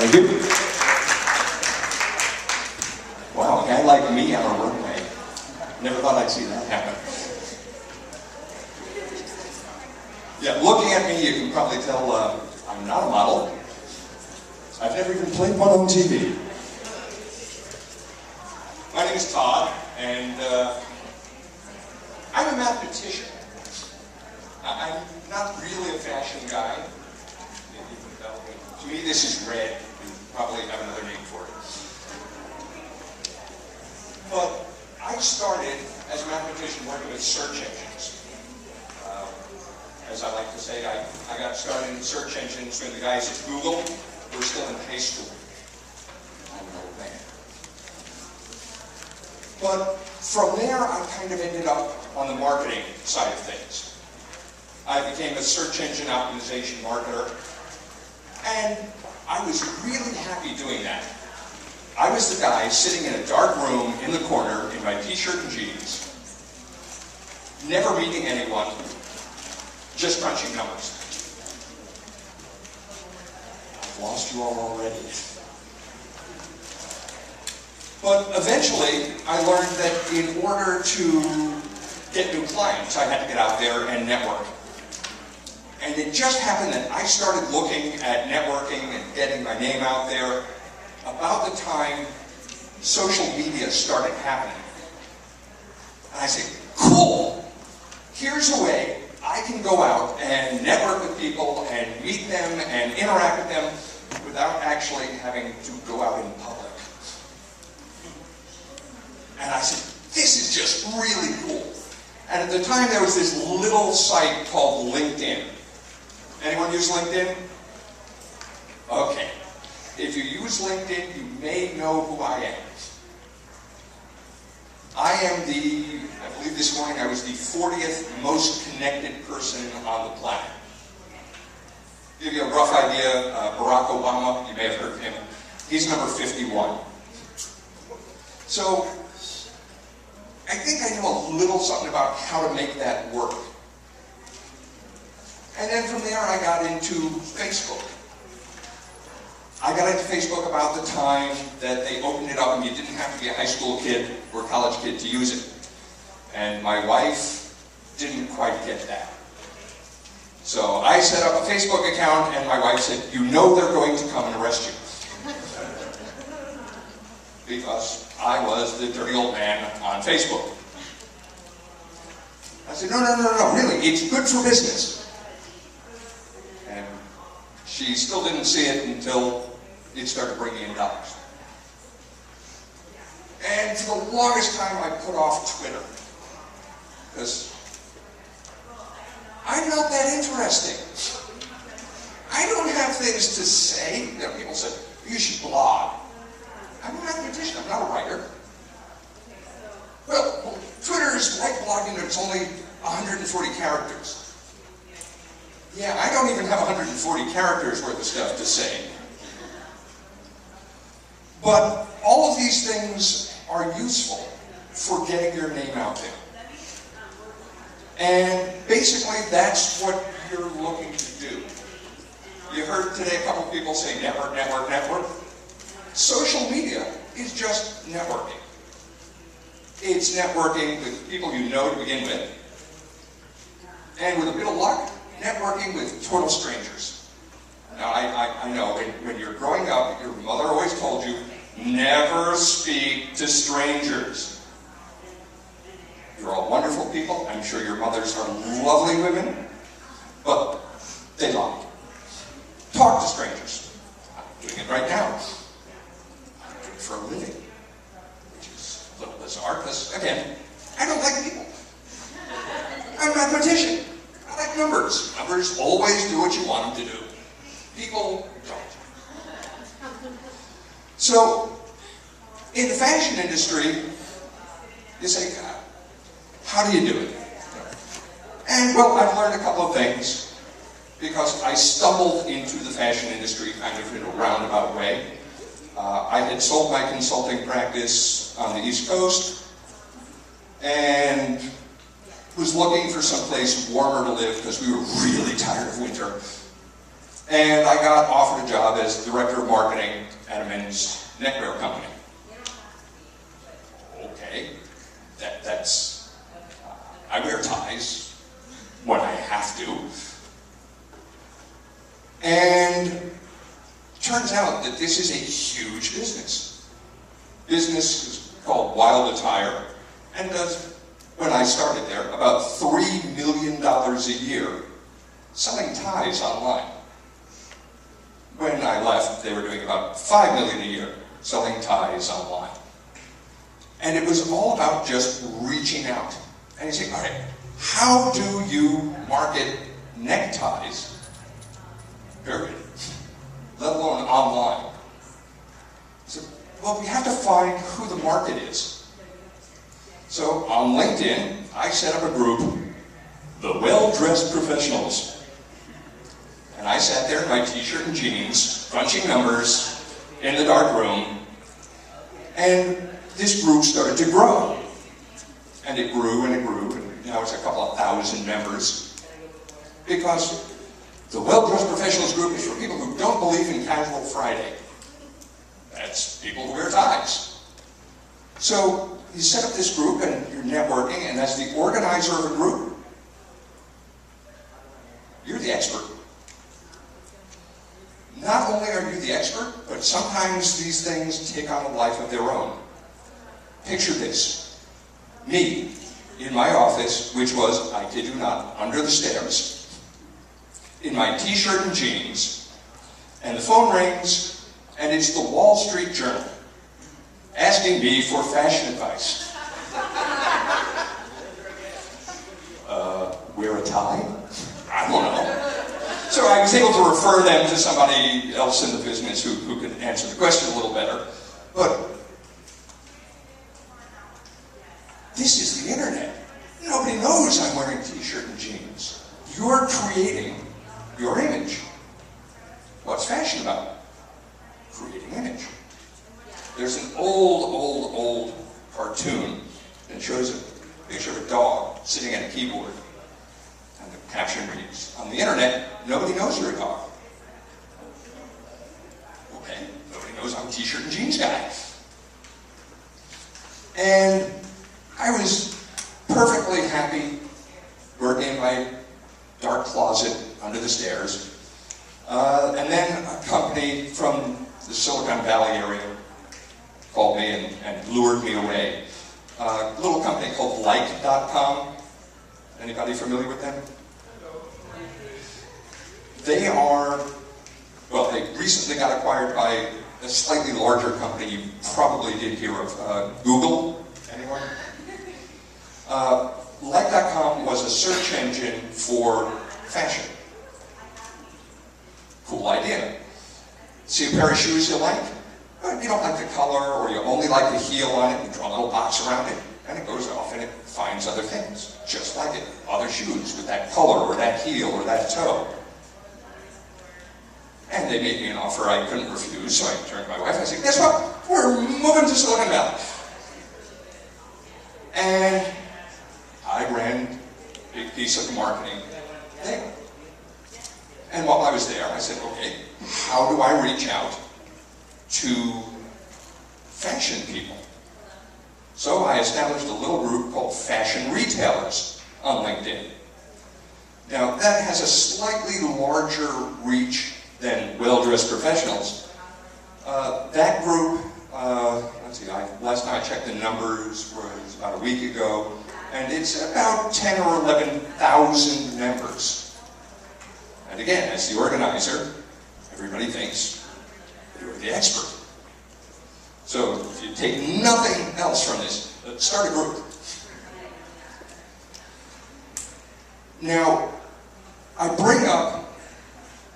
Thank you. Wow, a guy like me on a runway. Never thought I'd see that happen. Yeah, looking at me, you can probably tell I'm not a model. I've never even played one on TV. My name is Todd, and I'm a mathematician. I'm not really a fashion guy. To me, this is red. You probably have another name for it. But I started as a mathematician working with search engines. As I like to say, I got started in search engines when the guys at Google were still in high school. I'm an old man. But from there, I kind of ended up on the marketing side of things. I became a search engine optimization marketer, and I was really happy doing that. I was the guy sitting in a dark room in the corner in my t-shirt and jeans, never meeting anyone, just crunching numbers. I've lost you all already. But eventually, I learned that in order to get new clients, I had to get out there and network. And it just happened that I started looking at networking and getting my name out there about the time social media started happening. And I said, cool, here's a way I can go out and network with people and meet them and interact with them without actually having to go out in public. And I said, this is just really cool. And at the time there was this little site called LinkedIn. Anyone use LinkedIn? Okay. If you use LinkedIn, you may know who I am. I am I believe this morning I was the 40th most connected person on the planet. To give you a rough idea, Barack Obama, you may have heard of him, he's number 51. So, I think I know a little something about how to make that work. And then from there I got into Facebook. I got into Facebook about the time that they opened it up and you didn't have to be a high school kid or a college kid to use it. And my wife didn't quite get that. So I set up a Facebook account and my wife said, you know they're going to come and arrest you. Because I was the dirty old man on Facebook. I said, no, really, it's good for business. And she still didn't see it until it started bringing in dollars. And for the longest time, I put off Twitter. Because I'm not that interesting. I don't have things to say. You know, people say, you should blog. I'm a mathematician, I'm not a writer. Well, Twitter is like blogging, it's only 140 characters. Yeah, I don't even have 140 characters worth of stuff to say. But all of these things are useful for getting your name out there. And basically, that's what you're looking to do. You heard today a couple people say network, network, network. Social media is just networking. It's networking with people you know to begin with. And with a bit of luck, networking with total strangers. Now, I know when you're growing up, your mother always told you, never speak to strangers. You're all wonderful people. I'm sure your mothers are lovely women, but they lie. Talk to strangers. I'm doing it right now. I'm doing it for a living, which is a little bizarre because, again, I don't like people. I'm a mathematician. I like numbers. Numbers always do what you want them to do. People don't. So, in the fashion industry, you say, God, how do you do it? And, well, I've learned a couple of things because I stumbled into the fashion industry kind of in a roundabout way. I had sold my consulting practice on the East Coast and was looking for some place warmer to live because we were really tired of winter. And I got offered a job as director of marketing at a men's neckwear company. Okay, that's, I wear ties when I have to. And turns out that this is a huge business. Business is called Wild Attire and does, when I started there, about $3 million a year selling ties online. When I left, they were doing about $5 million a year selling ties online. And it was all about just reaching out. And you say, all right, how do you market neckties, period, let alone online? So, well, we have to find who the market is. So on LinkedIn, I set up a group, the Well-Dressed Professionals. And I sat there in my t-shirt and jeans, crunching numbers in the dark room, and this group started to grow. And it grew and it grew, and now it's a couple of thousand members. Because the Well-Dressed Professionals group is for people who don't believe in Casual Friday. That's people who wear ties. So you set up this group and you're networking, and as the organizer of a group, you're the expert. Not only are you the expert, but sometimes these things take on a life of their own. Picture this. Me, in my office, which was, I kid you not, under the stairs, in my t-shirt and jeans, and the phone rings, and it's the Wall Street Journal, asking me for fashion advice. Wear a tie? I don't know. So I was able to refer them to somebody else in the business who could answer the question a little better. But this is the internet. Nobody knows I'm wearing t-shirt and jeans. You're creating your image. What's fashion about? Creating image. There's an old cartoon that shows a picture of a dog sitting at a keyboard. And the caption reads, on the internet, nobody knows you're a dog. Okay, nobody knows I'm a t-shirt and jeans guy. And I was perfectly happy working in my dark closet under the stairs. And then a company from the Silicon Valley area called me and lured me away. A little company called Like.com. Anybody familiar with them? They are, well, they recently got acquired by a slightly larger company you probably did hear of, Google. Anyone? Like.com was a search engine for fashion. Cool idea. See a pair of shoes you like? But you don't like the color, or you only like the heel on it, you draw a little box around it, and it goes off and it finds other things, just like it. Other shoes with that color, or that heel, or that toe. And they made me an offer I couldn't refuse, so I turned to my wife and I said, guess what? We're moving to Silicon Valley. And I ran a big piece of the marketing there. And while I was there, I said, okay, how do I reach out to fashion people? So I established a little group called Fashion Retailers on LinkedIn. Now, that has a slightly larger reach than Well-Dressed Professionals. That group, let's see, last time I checked the numbers was about a week ago, and it's about 10 or 11,000 members. And again, as the organizer, everybody thinks you're the expert. So if you take nothing else from this, start a group. Now, I bring up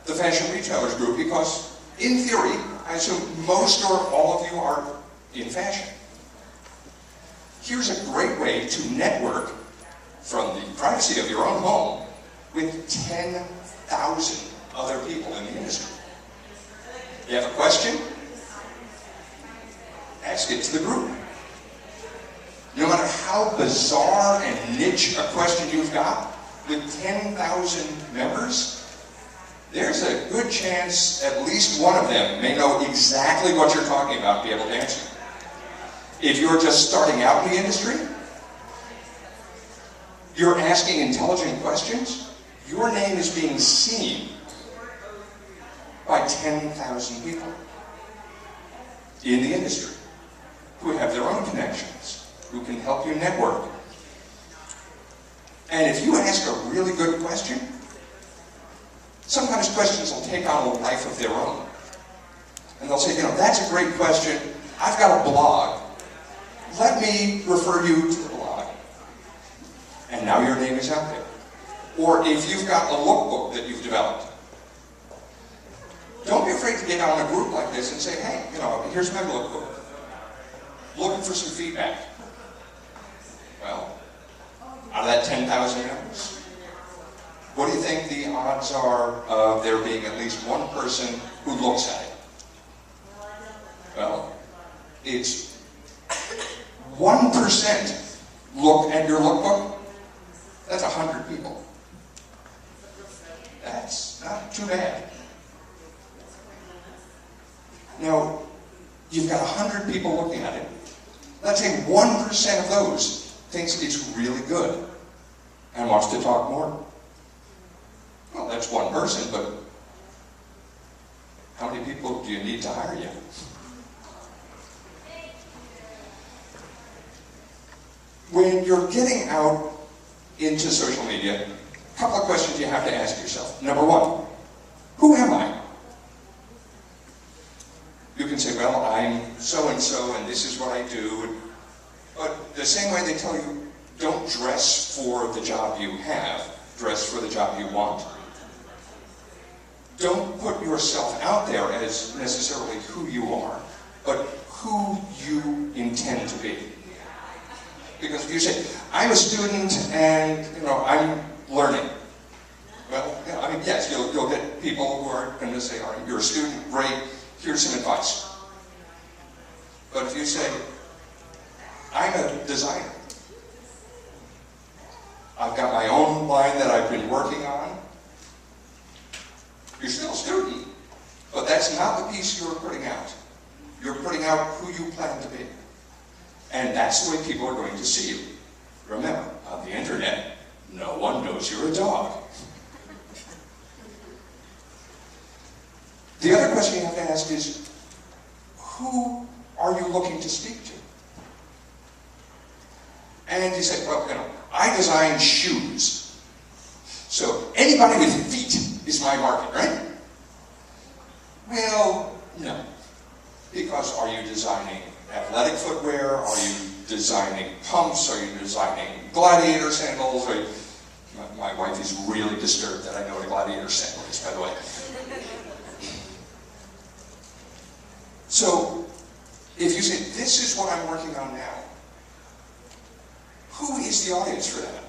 the Fashion Retailers group because, in theory, I assume most or all of you are in fashion. Here's a great way to network from the privacy of your own home with 10,000 other people in the industry. You have a question? Ask it to the group. No matter how bizarre and niche a question you've got, with 10,000 members, there's a good chance at least one of them may know exactly what you're talking about and be able to answer. If you're just starting out in the industry, you're asking intelligent questions, your name is being seen by 10,000 people in the industry who have their own connections, who can help you network. And if you ask a really good question, sometimes questions will take on a life of their own. And they'll say, you know, that's a great question. I've got a blog. Let me refer you to the blog. And now your name is out there. Or if you've got a lookbook that you've developed, don't be afraid to get out in a group like this and say, hey, you know, here's my lookbook. Looking for some feedback. Well, out of that 10,000 members, what do you think the odds are of there being at least one person who looks at it? Well, it's 1% look at your lookbook. That's 100 people. That's not too bad. Now, you've got 100 people looking at it. Let's say 1% of those thinks it's really good and wants to talk more. Well, that's one person, but how many people do you need to hire you? When you're getting out into social media, a couple of questions you have to ask yourself. Number one, who am I? You can say, well, I'm so-and-so, and this is what I do. But the same way they tell you, don't dress for the job you have, dress for the job you want. Don't put yourself out there as necessarily who you are, but who you intend to be. Because if you say, I'm a student and, you know, I'm learning. Well, you know, I mean, yes, you'll get people who are going to say, all right, you're a student, great, here's some advice. But if you say, I'm a designer, I've got my own line that I've been working on, you're still a student, but that's not the piece you're putting out. You're putting out who you plan to be. And that's the way people are going to see you. Remember, on the internet, no one knows you're a dog. The other question you have to ask is, who are you looking to speak to? And you say, well, you know, I design shoes. So anybody with feet is my market, right? Well, no. Because are you designing athletic footwear? Are you designing pumps? Are you designing gladiator sandals? My wife is really disturbed that I know what a gladiator sandal is, by the way. So, if you say, this is what I'm working on now, who is the audience for that?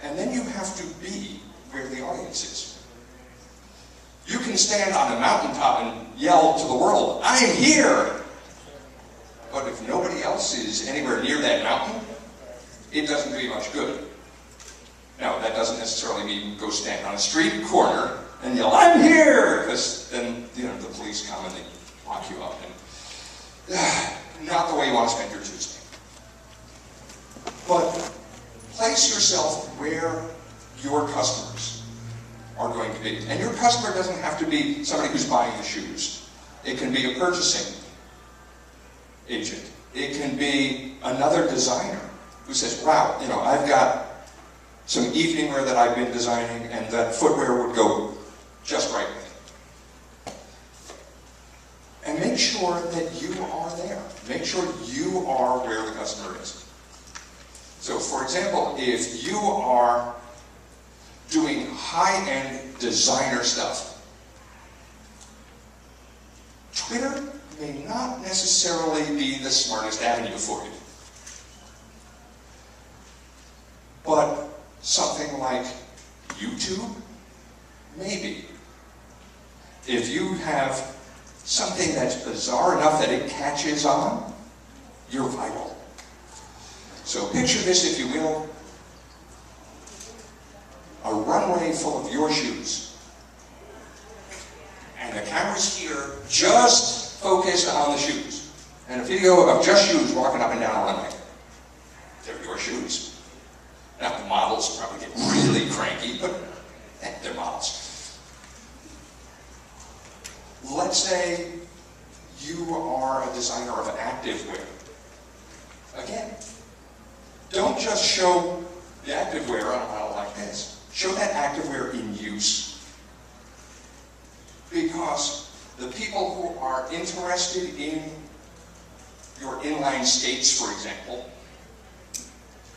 And then you have to be where the audience is. You can stand on a mountaintop and yell to the world, I'm here! But if nobody else is anywhere near that mountain, it doesn't do you much good. Now, that doesn't necessarily mean go stand on a street corner and yell, I'm here! Because then, you know, the police come and they lock you up. And not the way you want to spend your Tuesday. But place yourself where your customers are going to be. And your customer doesn't have to be somebody who's buying the shoes. It can be a purchasing agent. It can be another designer who says, wow, you know, I've got some evening wear that I've been designing and that footwear would go just right with it. And make sure that you are there. Make sure you are where the customer is. So, for example, if you are doing high-end designer stuff, Twitter may not necessarily be the smartest avenue for you. But something like YouTube, maybe. If you have something that's bizarre enough that it catches on, you're viral. So picture this, if you will, a runway full of your shoes. And the camera's here, just focused on the shoes. And a video of just shoes walking up and down a runway. They're your shoes. Now, the models probably get really cranky, but they're models. Let's say you are a designer of activewear. Again, don't just show the activewear on a model like this. Show that activewear in use. Because the people who are interested in your inline skates, for example,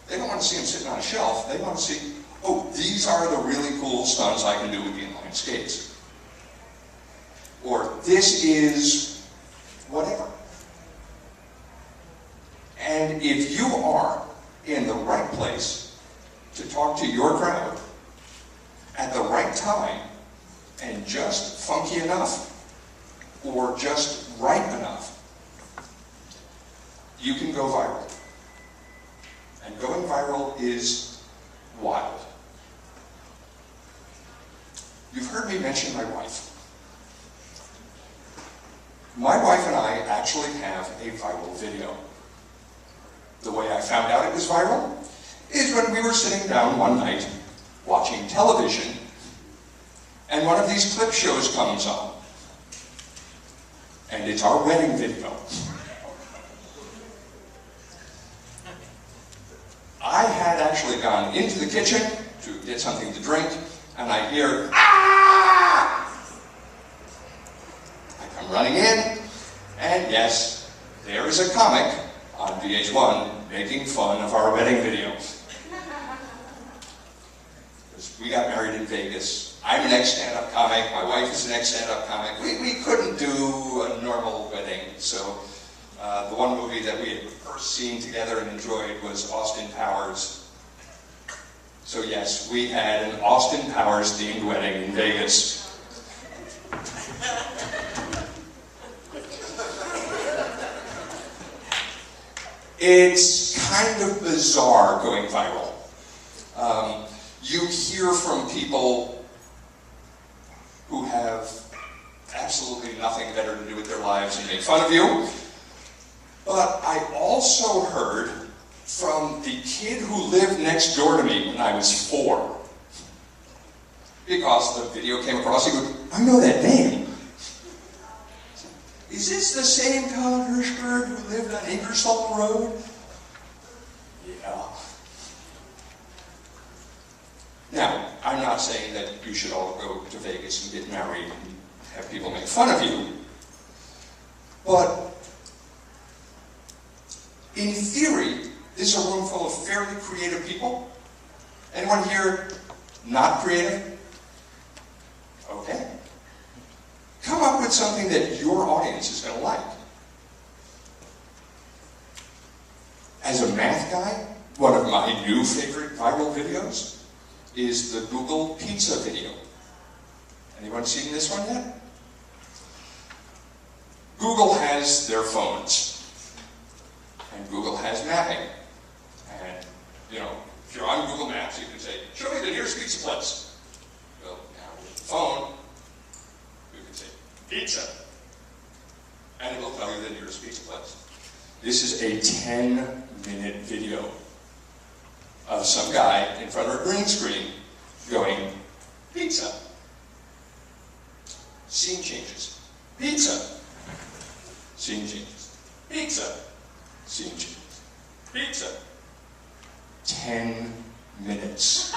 they don't want to see them sitting on a shelf. They want to see, oh, these are the really cool stunts I can do with the inline skates. Or this is whatever. And if you are in the right place to talk to your crowd at the right time and just funky enough or just right enough, you can go viral. And going viral is wild. You've heard me mention my wife. My wife and I actually have a viral video. The way I found out it was viral is when we were sitting down one night watching television and one of these clip shows comes on. And it's our wedding video. I had actually gone into the kitchen to get something to drink, and I hear, "Ah!" I come running in, and yes, there is a comic on VH1 making fun of our wedding video. We got married in Vegas. I'm an ex-stand-up comic, my wife is an ex-stand-up comic. We couldn't do a normal wedding, so the one movie that we had first seen together and enjoyed was Austin Powers. So yes, we had an Austin Powers themed wedding in Vegas. It's kind of bizarre going viral. You hear from people who have absolutely nothing better to do with their lives and make fun of you. But I also heard from the kid who lived next door to me when I was 4. Because the video came across, he goes, "I know that name. Is this the same Colin Hirschberg who lived on Ingersoll Road?" Yeah. Now, I'm not saying that you should all go to Vegas and get married and have people make fun of you. But in theory, this is a room full of fairly creative people. Anyone here not creative? Okay. Come up with something that your audience is going to like. As a math guy, one of my new favorite viral videos is the Google Pizza video. Anyone seen this one yet? Google has their phones. And Google has mapping. And, you know, if you're on Google Maps, you can say, "Show me the nearest pizza place." Well, now with the phone, you can say, "Pizza." And it will tell you the nearest pizza place. This is a 10-minute video of some guy in front of a green screen going, "Pizza." Scene changes. "Pizza." Scene changes. "Pizza." Scene changes. "Pizza." 10 minutes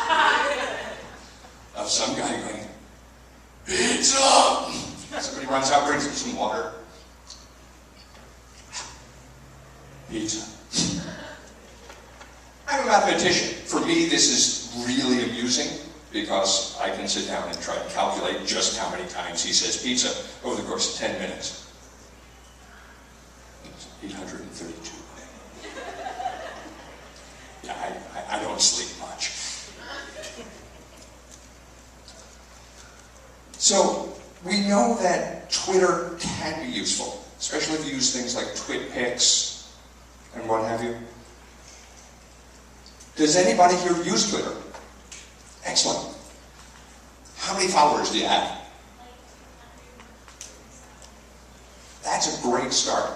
of some guy going, "Pizza!" Somebody runs out, brings him some water. Pizza. I'm a mathematician. For me, this is really amusing because I can sit down and try to calculate just how many times he says pizza over the course of 10 minutes. 832. Yeah, I don't sleep much. So, we know that Twitter can be useful, especially if you use things like TwitPics and what have you. Does anybody here use Twitter? Excellent. How many followers do you have? That's a great start.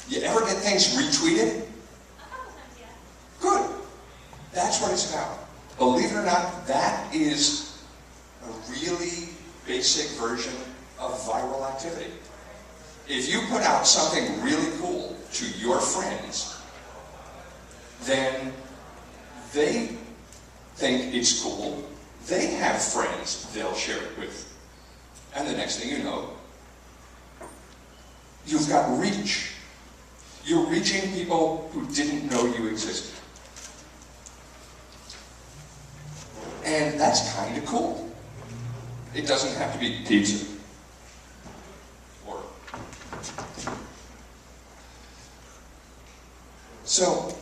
You ever get things retweeted? Good. That's what it's about. Believe it or not, that is a really basic version of viral activity. If you put out something really cool to your friends, then they think it's cool. They have friends they'll share it with. And the next thing you know, you've got reach. You're reaching people who didn't know you existed. And that's kind of cool. It doesn't have to be pizza. So,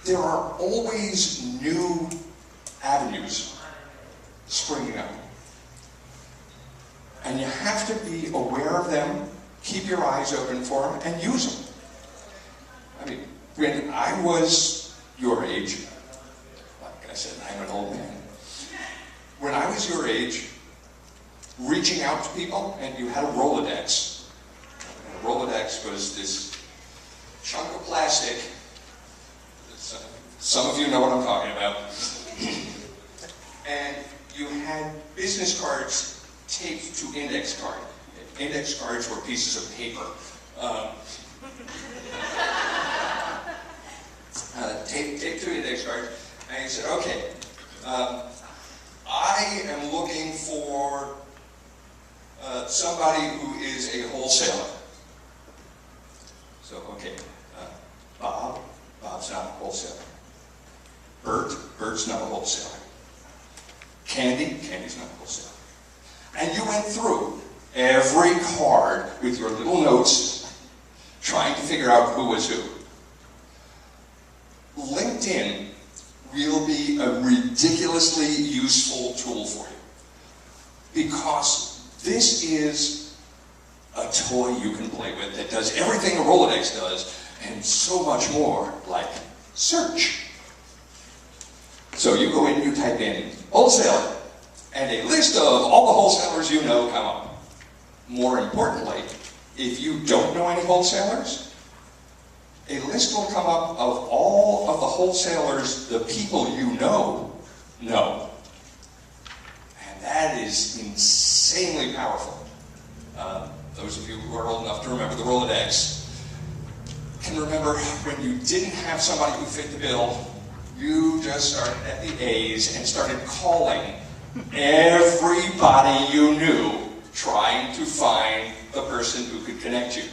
there are always new avenues springing up. And you have to be aware of them, keep your eyes open for them, and use them. I mean, when I was your age, like I said, I'm an old man. When I was your age, reaching out to people, and you had a Rolodex. And a Rolodex was this chunk of plastic. Some of you know what I'm talking about. And you had business cards taped to index card. Index cards were pieces of paper. Taped to index cards. And you said, okay, I am looking for somebody who is a wholesaler. So, okay, Bob's not a wholesaler. Bert's not a wholesaler. Candy's not a wholesaler. And you went through every card with your little notes, trying to figure out who was who. LinkedIn will be a ridiculously useful tool for you, because this is a toy you can play with that does everything a Rolodex does, and so much more, like search. So you go in, you type in wholesaler, and a list of all the wholesalers you know come up. More importantly, if you don't know any wholesalers, a list will come up of all of the wholesalers the people you know. And that is insanely powerful. Those of you who are old enough to remember the Rolodex can remember when you didn't have somebody who fit the bill, you just started at the A's and started calling everybody you knew, trying to find the person who could connect you.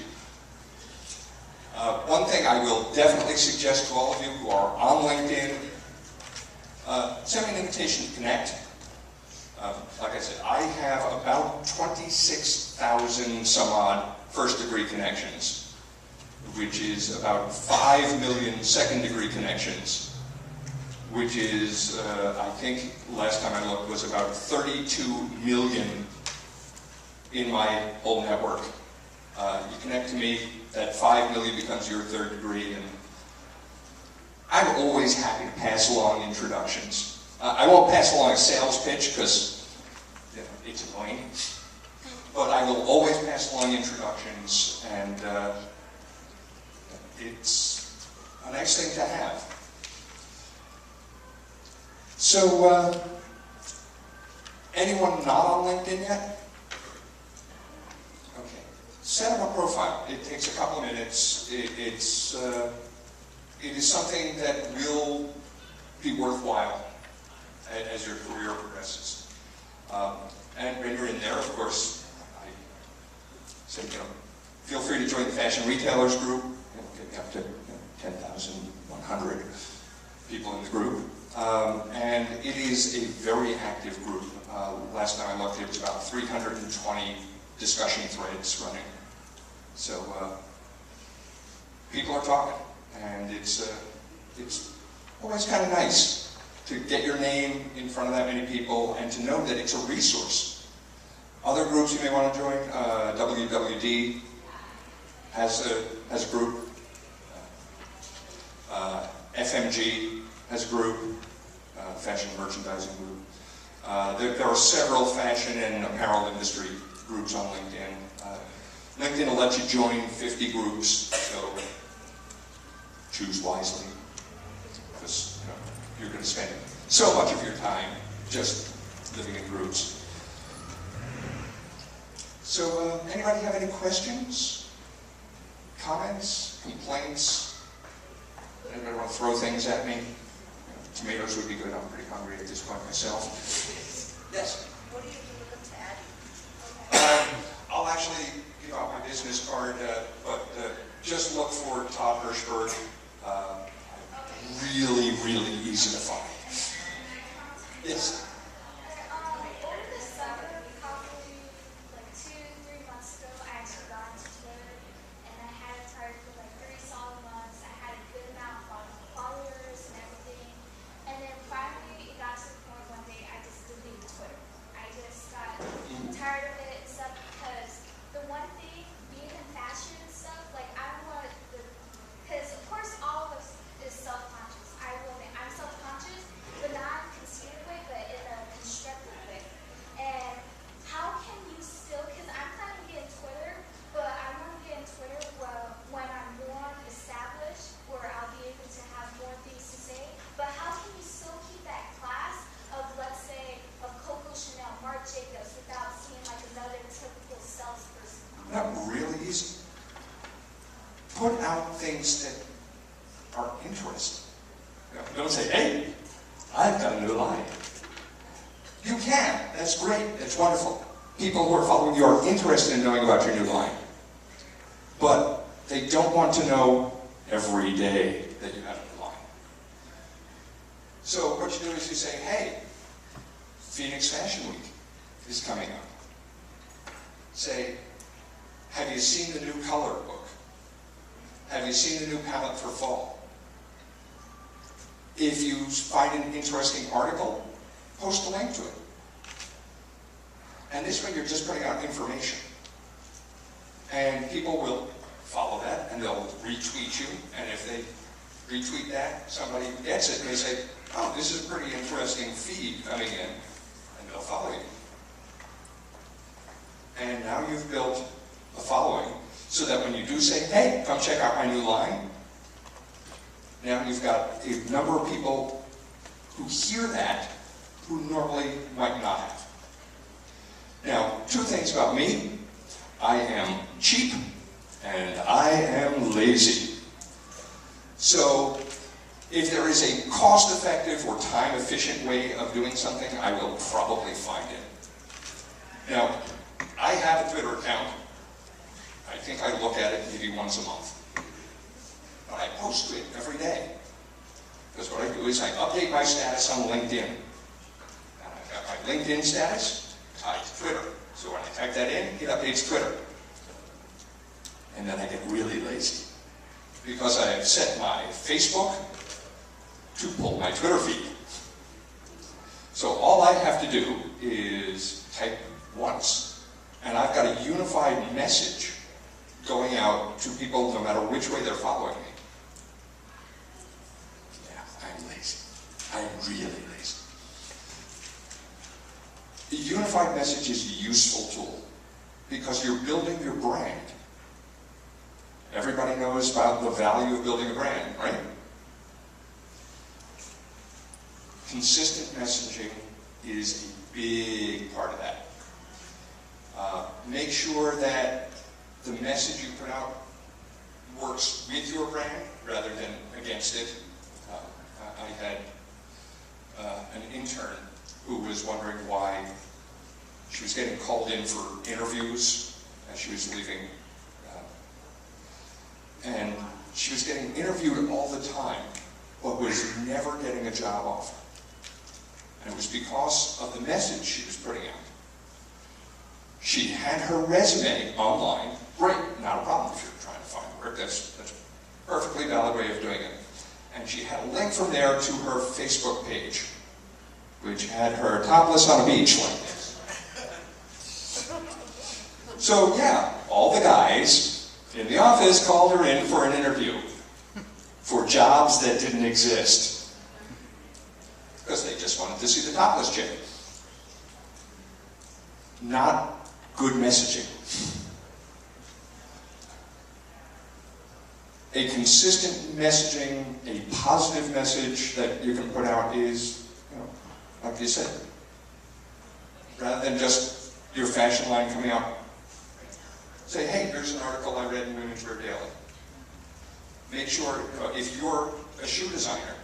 One thing I will definitely suggest to all of you who are on LinkedIn, send me an invitation to connect. Like I said, I have about 26,000 some odd first-degree connections, which is about 5 million second-degree connections, which is, I think, last time I looked, was about 32 million in my whole network. You connect to me, that 5 million becomes your third degree, and I'm always happy to pass along introductions. I won't pass along a sales pitch because it's annoying, but I will always pass along introductions, and it's a nice thing to have. So, anyone not on LinkedIn yet? Okay. Set up a profile. It takes a couple of minutes. It is something that will be worthwhile as your career progresses. And when you're in there, of course, I say, feel free to join the Fashion Retailers group. Get me up to 10,100 people in the group. And it is a very active group. Last time I looked, it was about 320 discussion threads running. So people are talking, and it's always kind of nice to get your name in front of that many people and to know that it's a resource. Other groups you may want to join, WWD has a group. FMG has a group, Fashion Merchandising Group. There are several fashion and apparel industry groups on LinkedIn. LinkedIn will let you join 50 groups, so choose wisely, because you're going to spend so much of your time just living in groups. So, anybody have any questions, comments, complaints? Anybody want to throw things at me? Tomatoes would be good. I'm pretty hungry at this point myself. Yes? What do you do with the tag? I'll actually give out my business card, but just look for Todd Hirschberg. Really, really easy to find. Yes? Over the summer, probably like 2-3 months ago, I actually got into Twitter, and I had it started for like 3 solid months. I had a good amount of followers and everything, and then finally it got to the point one day I just deleted Twitter. I just got tired of it and stuff, because the one thing, being in fashion and stuff, like I want the, because of course all of us is self-conscious. I will admit, I'm self-conscious, but not in a conceited way, but in a constructive way. And how can you still, because I'm planning to get in Twitter, but I want to get in Twitter when I'm more established, where I'll be able to have more things to say. But how can you still keep that class of, let's say, of Coco Chanel, Marc Jacobs, without seeing like another typical salesperson? Not really easy. Put out things that are interesting. Don't say, hey, I've got a new line. You can. That's great. That's wonderful. People who are following you are interested in knowing about your new line. But they don't want to know every day that you have a new line. So what you do is you say, hey, Phoenix Fashion Week is coming up. Say, have you seen the new color book? Have you seen the new palette for fall? If you find an interesting article, post a link to it. And this way you're just putting out information. And people will follow that, and they'll retweet you. And if they retweet that, somebody gets it, and they say, oh, this is a pretty interesting feed coming in. And they'll follow you. And now you've built a following, so that when you do say, hey, come check out my new line, now you've got a number of people who hear that who normally might not have. Now, 2 things about me. I am cheap and I am lazy. So if there is a cost-effective or time-efficient way of doing something, I will probably find it. Now, I have a Twitter account. I think I look at it maybe once a month. But I post to it every day. Because what I do is I update my status on LinkedIn. And I've got my LinkedIn status tied to Twitter. So when I type that in, it updates Twitter. And then I get really lazy. Because I have set my Facebook to pull my Twitter feed. So all I have to do is type once. And I've got a unified message going out to people no matter which way they're following me. Yeah, I'm lazy. I'm really lazy. A unified message is a useful tool because you're building your brand. Everybody knows about the value of building a brand, right? Consistent messaging is a big part of that. Make sure that the message you put out works with your brand rather than against it. I had an intern who was wondering why she was getting called in for interviews as she was leaving. And she was getting interviewed all the time, but was never getting a job offer. And it was because of the message she was putting out. She had her resume online. Great, not a problem if you're trying to find work. That's a perfectly valid way of doing it. And she had a link from there to her Facebook page, which had her topless on a beach like this. So yeah, all the guys in the office called her in for an interview for jobs that didn't exist because they just wanted to see the topless chick. Not good messaging. a consistent messaging, a positive message that you can put out is, like you said, rather than just your fashion line coming out, say, hey, here's an article I read in Women's Wear Daily. Make sure, if you're a shoe designer,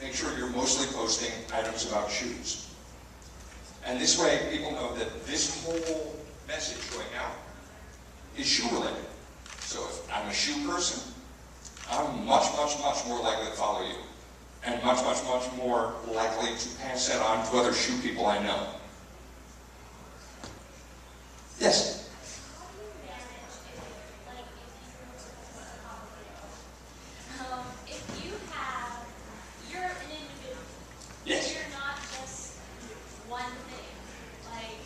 make sure you're mostly posting items about shoes. And this way, people know that this whole message going out is shoe related. So if I'm a shoe person, I'm much more likely to follow you. And much more likely to pass that on to other shoe people I know. Yes? You're an individual. Yes. You're not just one thing. Like,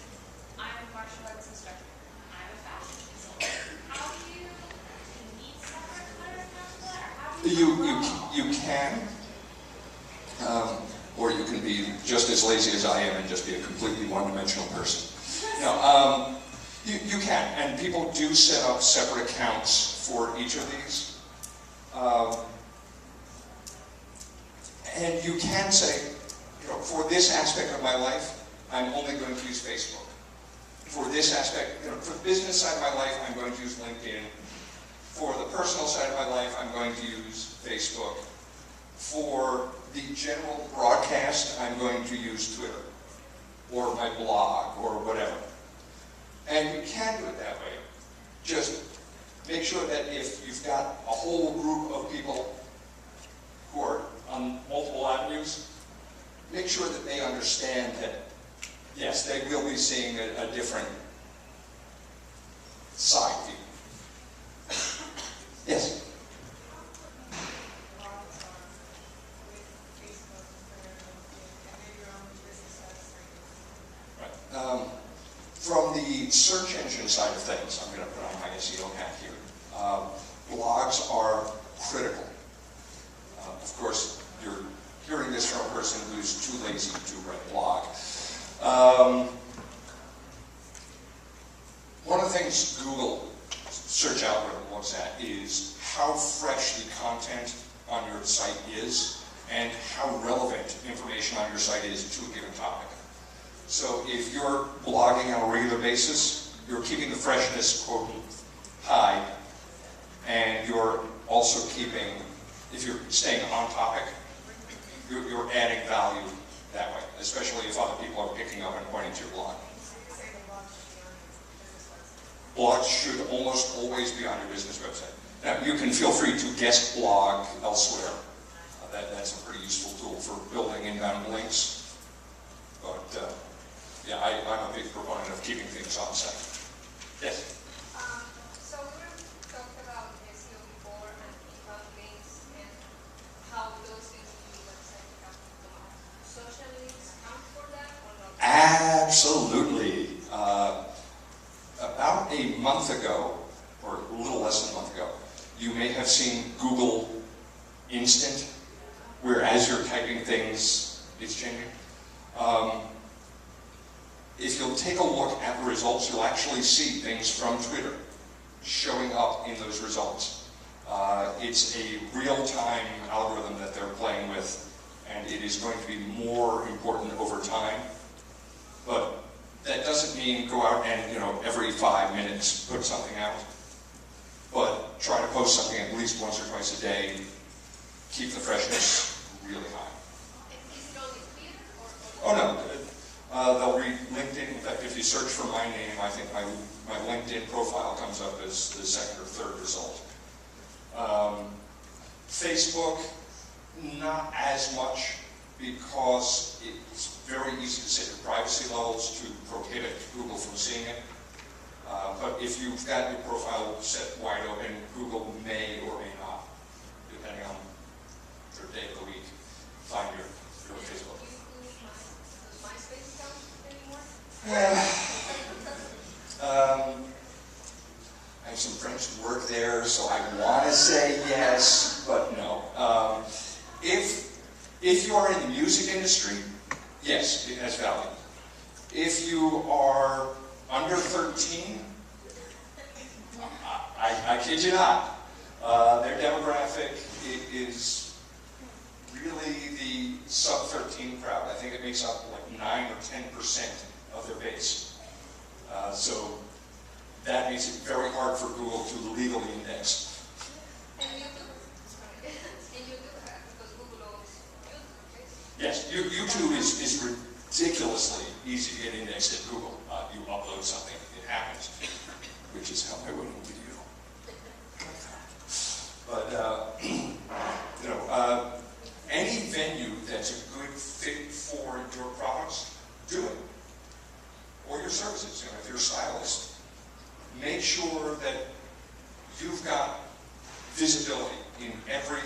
I'm a martial arts instructor. I'm a fashion consultant. How do you need separate Twitter accounts for that? Or how do You can, or you can be just as lazy as I am and just be a completely one-dimensional person. No, you can, and people do set up separate accounts for each of these. And you can say, for this aspect of my life, I'm only going to use Facebook. For this aspect, for the business side of my life, I'm going to use LinkedIn. For the personal side of my life, I'm going to use Facebook. For the general broadcast, I'm going to use Twitter, or my blog, or whatever. And you can do it that way. Just make sure that if you've got a whole group of people who are on multiple avenues, make sure that they understand that, yes, they will be seeing a different side view. Yes? Right. From the search engine side of things, I'm going to put on my SEO hat here. Blogs are critical. Of course, you're hearing this from a person who's too lazy to write a blog. One of the things Google search algorithm looks at is how fresh the content on your site is and how relevant information on your site is to a given topic. So if you're blogging on a regular basis, you're keeping the freshness quote high, and you're also keeping, if you're staying on topic, you're adding value that way, especially if other people are picking up and pointing to your blog. Blogs should almost always be on your business website. Now, you can feel free to guest blog elsewhere. That's a pretty useful tool for building inbound links. But yeah, I'm a big proponent of keeping things on site. Yes? So we were talking about SEO before and inbound links and how those things in the website become social links count for that or not? Absolutely. About a month ago, or a little less than a month ago, you may have seen Google Instant, where as you're typing things, it's changing. If you'll take a look at the results, you'll actually see things from Twitter showing up in those results. It's a real-time algorithm that they're playing with, and it is going to be more important over time. But that doesn't mean go out and, every 5 minutes put something out. But try to post something at least once or twice a day. Keep the freshness really high. Is it only Twitter or? Oh no, they'll read LinkedIn. In fact, if you search for my name, I think my LinkedIn profile comes up as the second or third result. Facebook, not as much, because it's very easy to set your privacy levels to prohibit Google from seeing it. But if you've got your profile set wide open, Google may or may not, depending on your day of the week, find your Facebook. Does MySpace count anymore? I have some friends who work there, so I want to say yes, but no. If you are in the music industry, yes, it has value. If you are under 13, I kid you not, Their demographic is really the sub-13 crowd. I think it makes up like 9 or 10% of their base. So that makes it very hard for Google to legally index. And YouTube, sorry, and YouTube, because Google owns YouTube, Yes, YouTube is ridiculously easy to get indexed at Google. You upload something, it happens, which is how I went in video. But, any venue that's a good fit for your products, do it. Or your services, if you're a stylist. Make sure that you've got visibility in every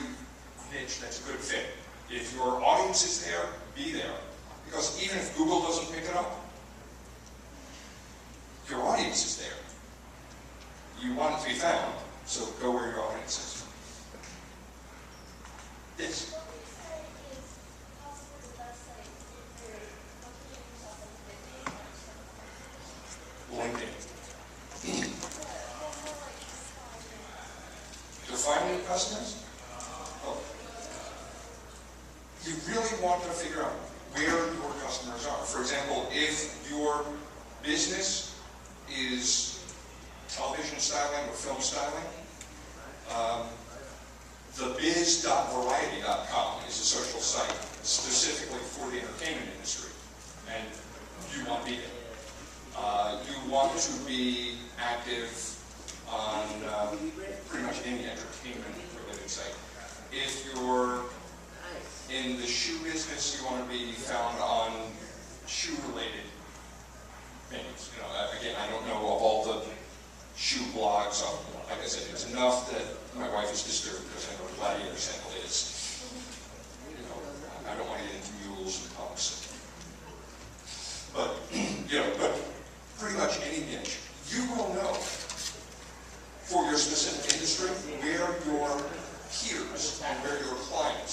niche that's a good fit. If your audience is there, be there. Because even if Google doesn't pick it up, your audience is there. You want it to be found, so go where your audience is. Yes? LinkedIn. Defining your customers? Oh. You really want to figure out where your customers are. For example, if your business is television styling or film styling, thebiz.variety.com is a social site specifically for the entertainment industry, and you want to be there. You want to be active on pretty much any entertainment-related site. If you're in the shoe business, you want to be found on shoe-related venues. Again, I don't know of all the shoe blogs. Like I said, it's enough that my wife is disturbed because I know what Gladiator Sample is. I don't want to get into mules and pumps. But, but pretty much any niche, you will know for your specific industry where your peers and where your clients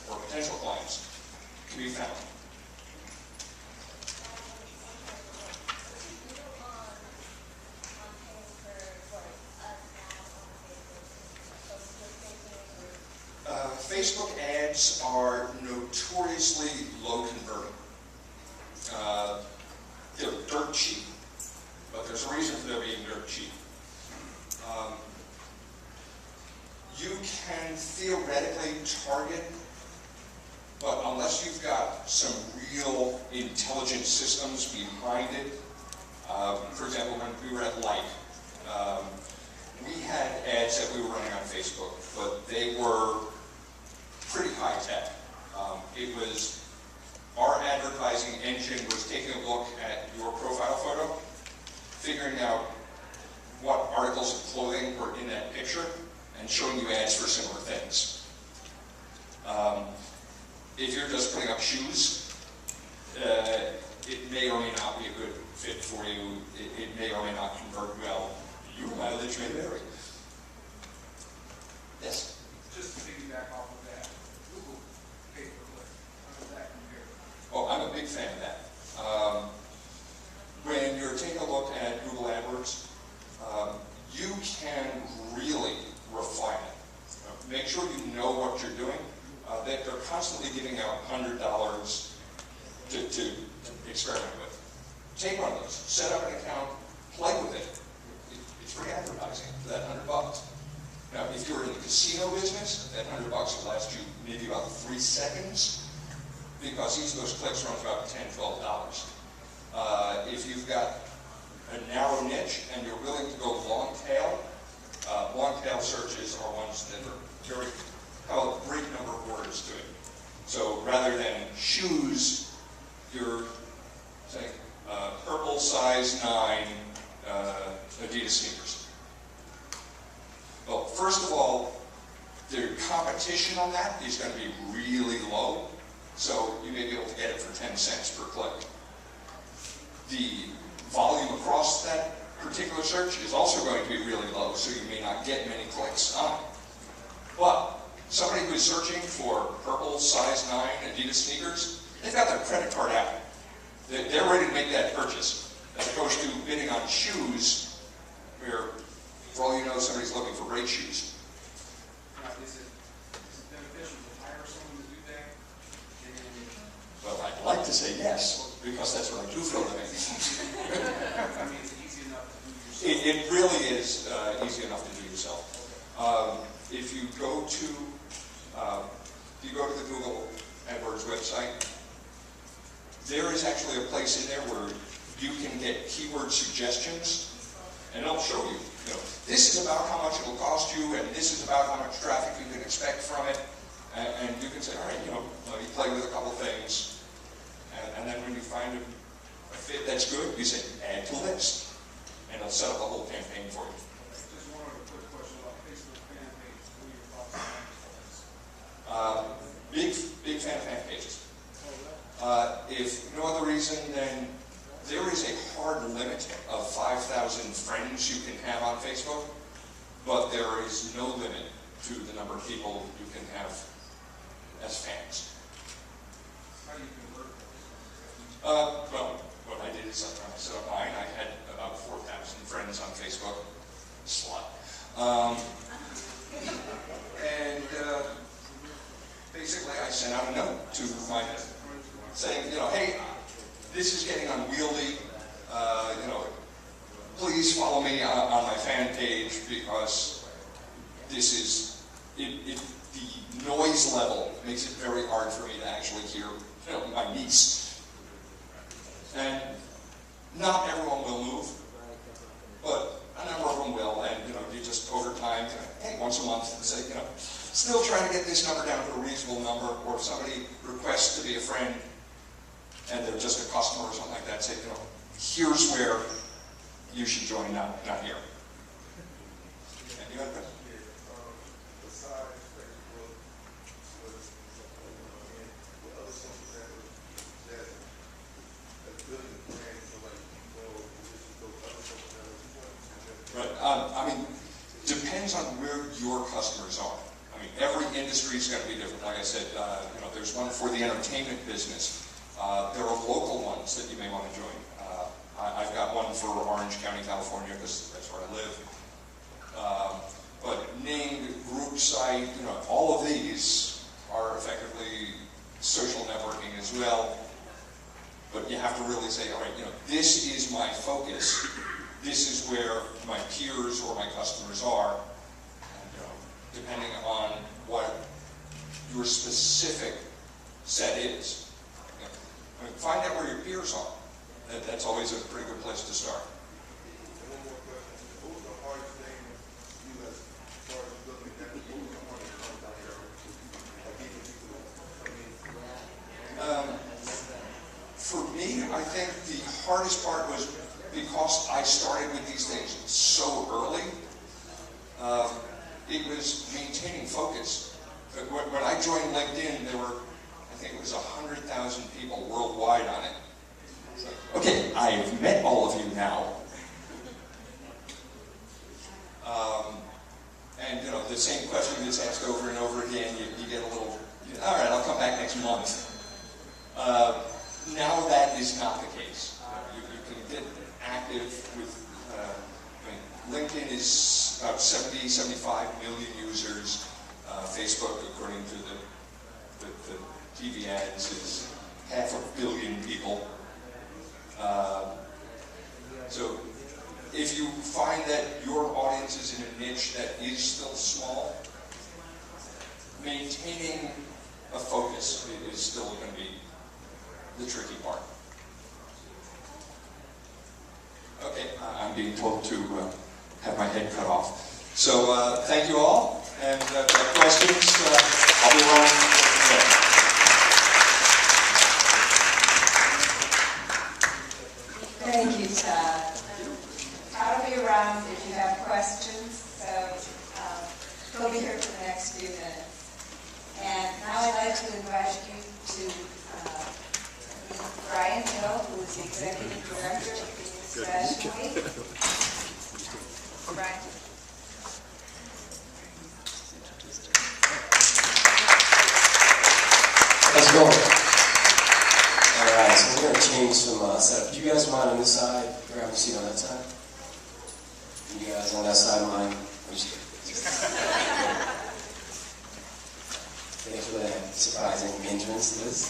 or potential clients can be found. Facebook ads are notoriously low converting. They're dirt cheap, but there's a reason for them being dirt cheap. You can theoretically target, but unless you've got some real intelligent systems behind it, for example, when we were at Light, we had ads that we were running on Facebook, but they were pretty high tech. It was, our advertising engine was taking a look at your profile photo, figuring out what articles of clothing were in that picture, and showing you ads for similar things. If you're just putting up shoes, it may or may not be a good fit for you. It may or may not convert well. Your mileage may vary. Yes? Just to piggyback off of that, Google pay-per-click, how does that compare? Oh, I'm a big fan of that. When you're taking a look at Google AdWords, you can really refine it. Make sure you know what you're doing. They're constantly giving out $100 to experiment with. Take one of those, set up an account, play with it. It's free advertising for that $100. Now, if you're in the casino business, that $100 will last you maybe about 3 seconds, because each of those clicks runs about $10, $12. If you've got a narrow niche and you're willing to go long tail searches are ones that are have a great number of words to it. So rather than shoes, you're saying purple size 9 Adidas sneakers. Well, first of all, the competition on that is going to be really low, so you may be able to get it for 10 cents per click. The volume across that particular search is also going to be really low, so you may not get many clicks on it. But somebody who is searching for purple size 9 Adidas sneakers, they've got their credit card out. They're ready to make that purchase, as opposed to bidding on shoes, where, for all you know, somebody's looking for brake shoes. it really is easy enough to do yourself. If you go to the Google AdWords website, there is actually a place in there where you can get keyword suggestions, and it'll show you, this is about how much it'll cost you, and this is about how much traffic you can expect from it, and you can say, all right, let me play with a couple things, and then when you find a fit that's good, you say, add to list, and it'll set up a whole campaign for you. Just one other quick question about Facebook fan page. What are your thoughts on that? Big fan of fan pages. If no other reason, then there is a hard limit of 5,000 friends you can have on Facebook, but there is no limit to the number of people you can have as fans. How do you convert those? Well, what I did is I set up mine. I had about 4,000 friends on Facebook. Slut. And basically I sent out a note to my saying, hey, this is getting unwieldy. Please follow me on my fan page because this is, the noise level makes it very hard for me to actually hear my niece. And not everyone will move, but a number of them will, and you just over time, hey, once a month, say, still trying to get this number down to a reasonable number, or if somebody requests to be a friend, and they're just a customer or something like that, say, here's where you should join, not here. And you have a Besides Facebook, what other social networks that building a brand for like other social networks? Right. Depends on where your customers are. Every industry is going to be different. Like I said, there's one for the entertainment business. There are local ones that you may want to join. I've got one for Orange County, California, because that's where I live. But named, group site, all of these are effectively social networking as well. But you have to really say, all right, this is my focus. This is where my peers or my customers are. And, depending on what your specific set is. Find out where your peers are. That's always a pretty good place to start. And one more question. What was the hardest thing you as far as building that? What was the hardest part about it? Like getting people to come in? For me, I think the hardest part was because I started with these things so early, it was maintaining focus. When I joined LinkedIn, there were, I think it was 100,000 people worldwide on it. So, okay, I've met all of you now. And the same question gets asked over and over again. You get a little, all right, I'll come back next month. Now that is not the case. You can get active with, LinkedIn is about 70, 75 million users. Facebook, according to the TV ads, is 500 million people. So if you find that your audience is in a niche that is still small, maintaining a focus is still going to be the tricky part. Okay, I'm being told to have my head cut off. So thank you all, and if you have questions, I'll be around. Thank you, Todd. I'll be around if you have questions, so he'll be here for the next few minutes. And now I'd like to invite you to Brian Hill, who is the Executive Director of Phoenix Fashion Week. Brian. How's it going? Alright, so we're going to change some setup. Do you guys mind on this side? Grab a seat on that side. You guys on that side of mine? Thanks for that surprising entrance to this.